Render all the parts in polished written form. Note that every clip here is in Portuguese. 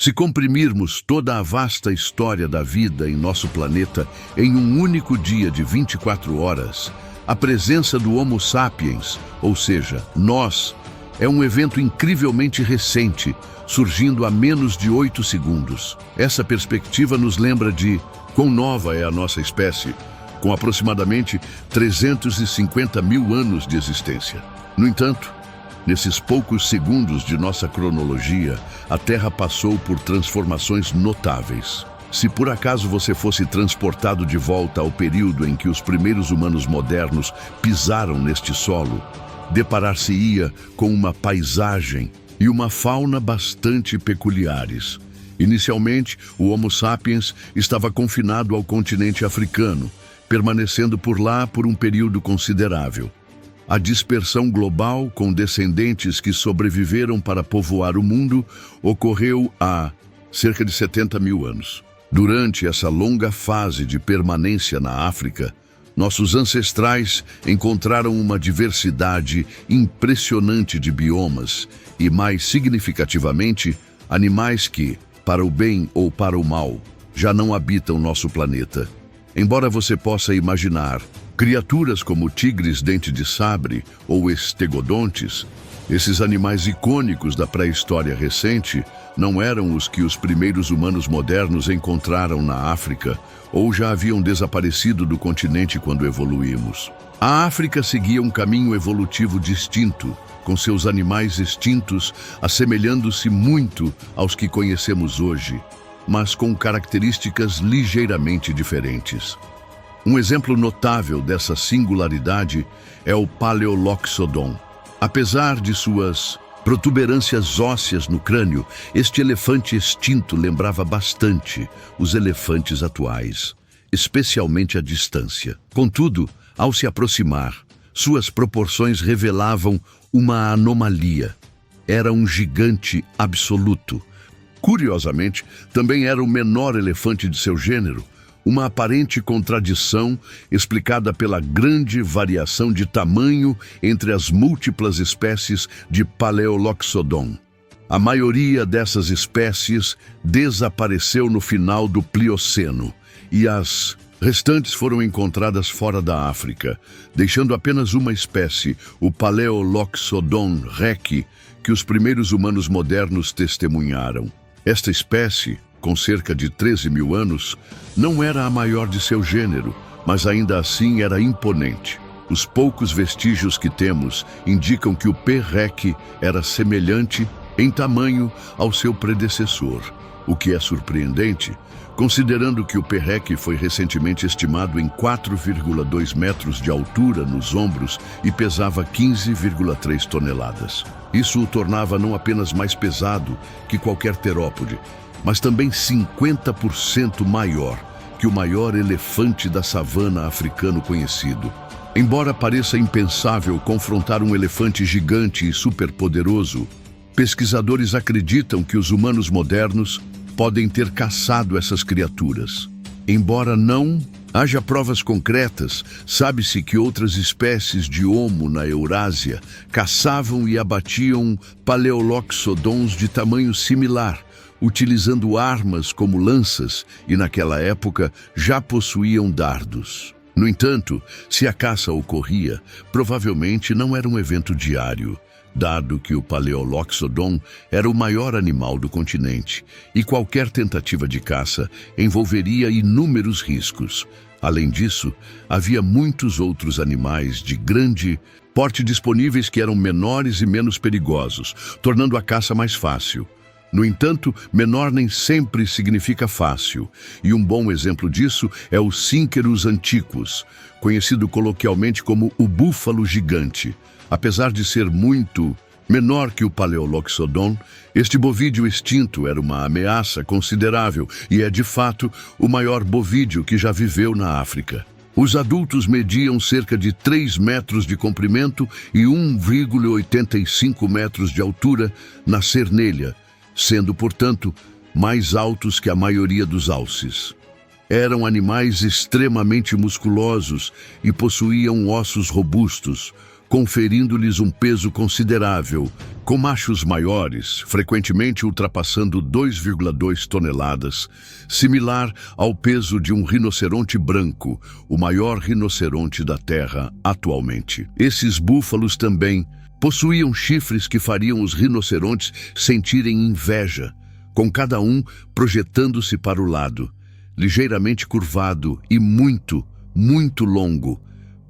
Se comprimirmos toda a vasta história da vida em nosso planeta em um único dia de 24 horas, a presença do Homo sapiens, ou seja, nós, é um evento incrivelmente recente, surgindo há menos de 8 segundos. Essa perspectiva nos lembra de quão nova é a nossa espécie, com aproximadamente 350 mil anos de existência. No entanto, nesses poucos segundos de nossa cronologia, a Terra passou por transformações notáveis. Se por acaso você fosse transportado de volta ao período em que os primeiros humanos modernos pisaram neste solo, deparar-se-ia com uma paisagem e uma fauna bastante peculiares. Inicialmente, o Homo sapiens estava confinado ao continente africano, permanecendo por lá por um período considerável. A dispersão global, com descendentes que sobreviveram para povoar o mundo, ocorreu há cerca de 70 mil anos. Durante essa longa fase de permanência na África, nossos ancestrais encontraram uma diversidade impressionante de biomas e, mais significativamente, animais que, para o bem ou para o mal, já não habitam nosso planeta. Embora você possa imaginar criaturas como tigres dente de sabre ou estegodontes, esses animais icônicos da pré-história recente não eram os que os primeiros humanos modernos encontraram na África ou já haviam desaparecido do continente quando evoluímos. A África seguia um caminho evolutivo distinto, com seus animais extintos assemelhando-se muito aos que conhecemos hoje, mas com características ligeiramente diferentes. Um exemplo notável dessa singularidade é o Paleoloxodon. Apesar de suas protuberâncias ósseas no crânio, este elefante extinto lembrava bastante os elefantes atuais, especialmente à distância. Contudo, ao se aproximar, suas proporções revelavam uma anomalia. Era um gigante absoluto. Curiosamente, também era o menor elefante de seu gênero, uma aparente contradição explicada pela grande variação de tamanho entre as múltiplas espécies de Paleoloxodon. A maioria dessas espécies desapareceu no final do Plioceno e as restantes foram encontradas fora da África, deixando apenas uma espécie, o Paleoloxodon rex, que os primeiros humanos modernos testemunharam. Esta espécie, com cerca de 13 mil anos, não era a maior de seu gênero, mas ainda assim era imponente. Os poucos vestígios que temos indicam que o P. rex era semelhante em tamanho ao seu predecessor, o que é surpreendente, considerando que o P. rex foi recentemente estimado em 4,2 metros de altura nos ombros e pesava 15,3 toneladas. Isso o tornava não apenas mais pesado que qualquer terópode, mas também 50% maior que o maior elefante da savana africano conhecido. Embora pareça impensável confrontar um elefante gigante e superpoderoso, pesquisadores acreditam que os humanos modernos podem ter caçado essas criaturas. Embora não haja provas concretas, sabe-se que outras espécies de Homo na Eurásia caçavam e abatiam Paleoloxodons de tamanho similar, utilizando armas como lanças e, naquela época, já possuíam dardos. No entanto, se a caça ocorria, provavelmente não era um evento diário, dado que o Paleoloxodon era o maior animal do continente e qualquer tentativa de caça envolveria inúmeros riscos. Além disso, havia muitos outros animais de grande porte disponíveis que eram menores e menos perigosos, tornando a caça mais fácil. No entanto, menor nem sempre significa fácil, e um bom exemplo disso é o Syncerus antiquus, conhecido coloquialmente como o búfalo gigante. Apesar de ser muito menor que o Paleoloxodon, este bovídeo extinto era uma ameaça considerável e é, de fato, o maior bovídeo que já viveu na África. Os adultos mediam cerca de 3 metros de comprimento e 1,85 metros de altura na cernelha, sendo, portanto, mais altos que a maioria dos alces. Eram animais extremamente musculosos e possuíam ossos robustos, conferindo-lhes um peso considerável, com machos maiores, frequentemente ultrapassando 2,2 toneladas, similar ao peso de um rinoceronte branco, o maior rinoceronte da Terra atualmente. Esses búfalos também possuíam chifres que fariam os rinocerontes sentirem inveja, com cada um projetando-se para o lado, ligeiramente curvado e muito, muito longo,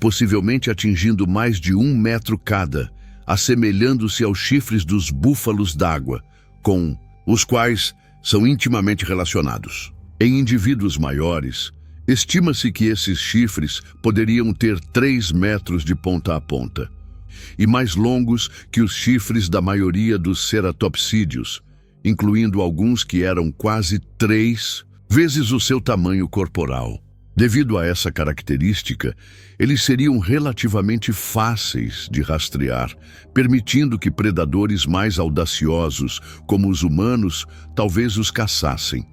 possivelmente atingindo mais de 1 metro cada, assemelhando-se aos chifres dos búfalos d'água, com os quais são intimamente relacionados. Em indivíduos maiores, estima-se que esses chifres poderiam ter 3 metros de ponta a ponta, e mais longos que os chifres da maioria dos ceratopsídeos, incluindo alguns que eram quase 3 vezes o seu tamanho corporal. Devido a essa característica, eles seriam relativamente fáceis de rastrear, permitindo que predadores mais audaciosos, como os humanos, talvez os caçassem.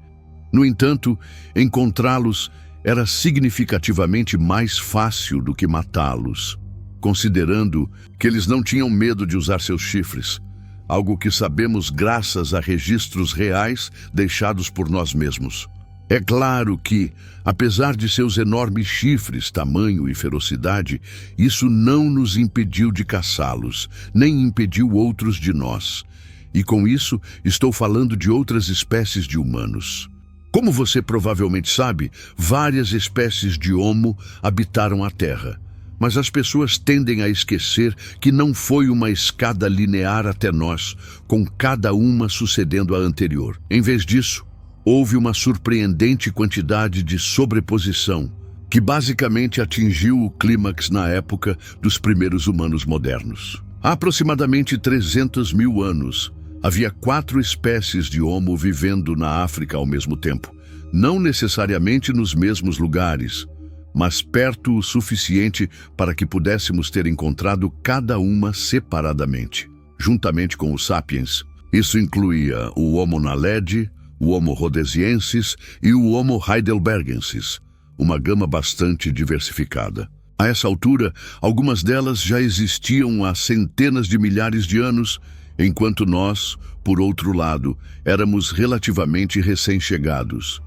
No entanto, encontrá-los era significativamente mais fácil do que matá-los, considerando que eles não tinham medo de usar seus chifres, algo que sabemos graças a registros reais deixados por nós mesmos. É claro que, apesar de seus enormes chifres, tamanho e ferocidade, isso não nos impediu de caçá-los, nem impediu outros de nós. E com isso, estou falando de outras espécies de humanos. Como você provavelmente sabe, várias espécies de Homo habitaram a Terra. Mas as pessoas tendem a esquecer que não foi uma escada linear até nós, com cada uma sucedendo à anterior. Em vez disso, houve uma surpreendente quantidade de sobreposição, que basicamente atingiu o clímax na época dos primeiros humanos modernos. Há aproximadamente 300 mil anos, havia 4 espécies de Homo vivendo na África ao mesmo tempo, não necessariamente nos mesmos lugares, mas perto o suficiente para que pudéssemos ter encontrado cada uma separadamente, juntamente com os sapiens. Isso incluía o Homo naledi, o Homo rhodesiensis e o Homo heidelbergensis, uma gama bastante diversificada. A essa altura, algumas delas já existiam há centenas de milhares de anos, enquanto nós, por outro lado, éramos relativamente recém-chegados.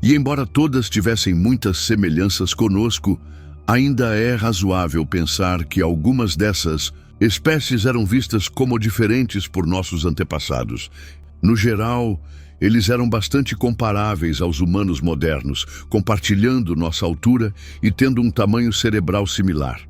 E embora todas tivessem muitas semelhanças conosco, ainda é razoável pensar que algumas dessas espécies eram vistas como diferentes por nossos antepassados. No geral, eles eram bastante comparáveis aos humanos modernos, compartilhando nossa altura e tendo um tamanho cerebral similar.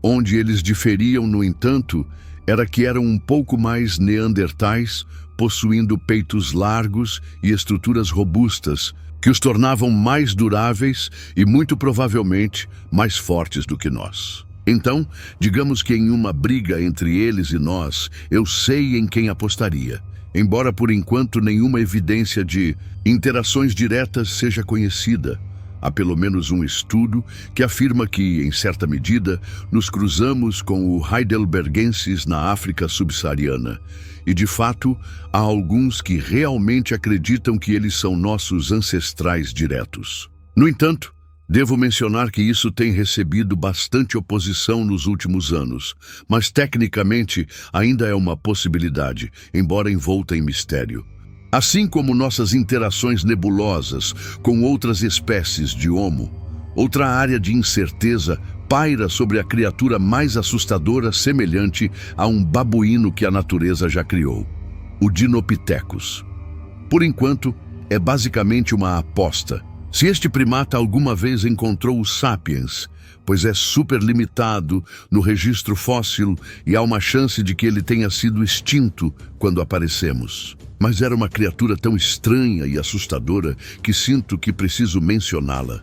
Onde eles diferiam, no entanto, era que eram um pouco mais neandertais, possuindo peitos largos e estruturas robustas, que os tornavam mais duráveis e, muito provavelmente, mais fortes do que nós. Então, digamos que em uma briga entre eles e nós, eu sei em quem apostaria. Embora por enquanto nenhuma evidência de interações diretas seja conhecida, há pelo menos um estudo que afirma que, em certa medida, nos cruzamos com o heidelbergensis na África subsaariana. E, de fato, há alguns que realmente acreditam que eles são nossos ancestrais diretos. No entanto, devo mencionar que isso tem recebido bastante oposição nos últimos anos, mas tecnicamente ainda é uma possibilidade, embora envolta em mistério. Assim como nossas interações nebulosas com outras espécies de Homo, outra área de incerteza paira sobre a criatura mais assustadora semelhante a um babuíno que a natureza já criou, o Dinopithecus. Por enquanto, é basicamente uma aposta. Se este primata alguma vez encontrou os sapiens, pois é super limitado no registro fóssil e há uma chance de que ele tenha sido extinto quando aparecemos. Mas era uma criatura tão estranha e assustadora que sinto que preciso mencioná-la.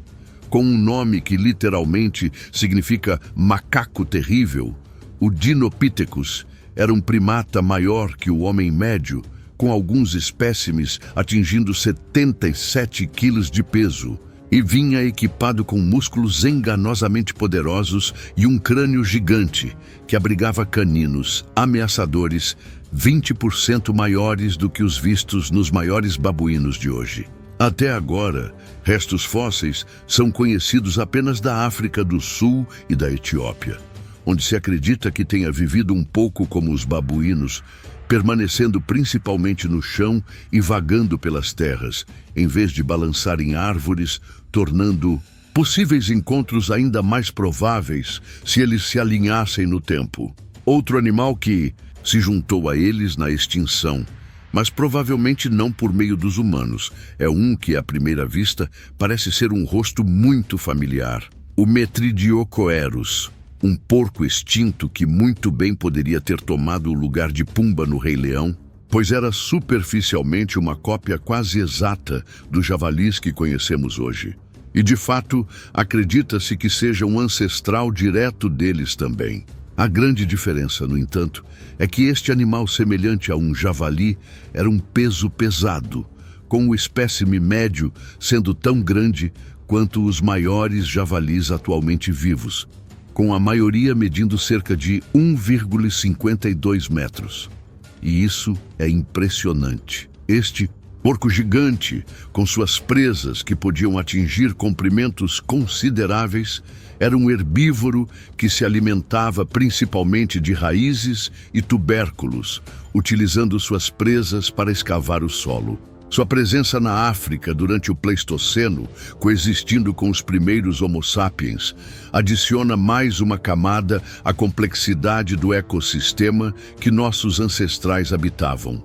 Com um nome que literalmente significa macaco terrível, o Dinopithecus era um primata maior que o homem médio, com alguns espécimes atingindo 77 quilos de peso, e vinha equipado com músculos enganosamente poderosos e um crânio gigante que abrigava caninos ameaçadores 20% maiores do que os vistos nos maiores babuínos de hoje. Até agora, restos fósseis são conhecidos apenas da África do Sul e da Etiópia, onde se acredita que tenha vivido um pouco como os babuínos, permanecendo principalmente no chão e vagando pelas terras, em vez de balançar em árvores, tornando possíveis encontros ainda mais prováveis se eles se alinhassem no tempo. Outro animal que se juntou a eles na extinção, mas provavelmente não por meio dos humanos, é um que, à primeira vista, parece ser um rosto muito familiar. O Metridiocoerus, um porco extinto que muito bem poderia ter tomado o lugar de Pumba no Rei Leão, pois era superficialmente uma cópia quase exata dos javalis que conhecemos hoje. E, de fato, acredita-se que seja um ancestral direto deles também. A grande diferença, no entanto, é que este animal semelhante a um javali era um peso pesado, com o espécime médio sendo tão grande quanto os maiores javalis atualmente vivos, com a maioria medindo cerca de 1,52 metros. E isso é impressionante. Este porco gigante, com suas presas que podiam atingir comprimentos consideráveis, era um herbívoro que se alimentava principalmente de raízes e tubérculos, utilizando suas presas para escavar o solo. Sua presença na África durante o Pleistoceno, coexistindo com os primeiros Homo sapiens, adiciona mais uma camada à complexidade do ecossistema que nossos ancestrais habitavam.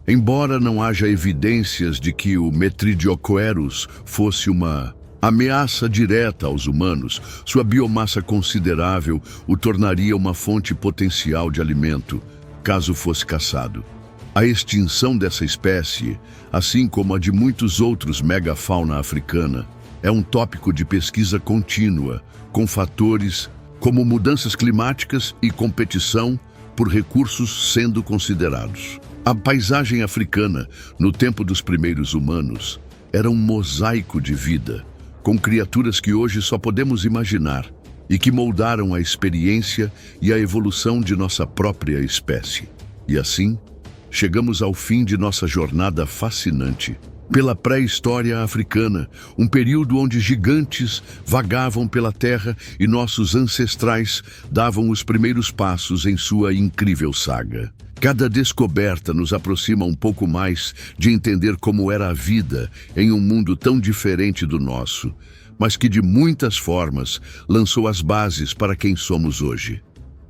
Embora não haja evidências de que o Metridiocoerus fosse uma ameaça direta aos humanos, sua biomassa considerável o tornaria uma fonte potencial de alimento, caso fosse caçado. A extinção dessa espécie, assim como a de muitos outros megafauna africana, é um tópico de pesquisa contínua, com fatores como mudanças climáticas e competição por recursos sendo considerados. A paisagem africana, no tempo dos primeiros humanos, era um mosaico de vida, com criaturas que hoje só podemos imaginar e que moldaram a experiência e a evolução de nossa própria espécie. E assim, chegamos ao fim de nossa jornada fascinante pela pré-história africana, um período onde gigantes vagavam pela terra e nossos ancestrais davam os primeiros passos em sua incrível saga. Cada descoberta nos aproxima um pouco mais de entender como era a vida em um mundo tão diferente do nosso, mas que de muitas formas lançou as bases para quem somos hoje.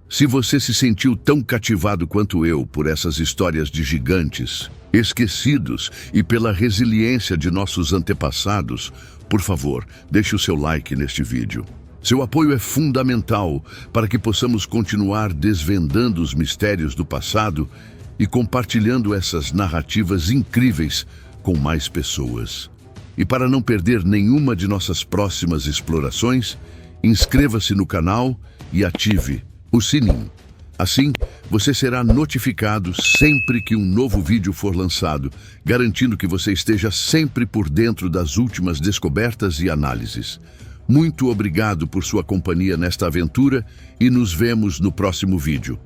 Se você se sentiu tão cativado quanto eu por essas histórias de gigantes, esquecidos e pela resiliência de nossos antepassados, por favor, deixe o seu like neste vídeo. Seu apoio é fundamental para que possamos continuar desvendando os mistérios do passado e compartilhando essas narrativas incríveis com mais pessoas. E para não perder nenhuma de nossas próximas explorações, inscreva-se no canal e ative o sininho. Assim, você será notificado sempre que um novo vídeo for lançado, garantindo que você esteja sempre por dentro das últimas descobertas e análises. Muito obrigado por sua companhia nesta aventura e nos vemos no próximo vídeo.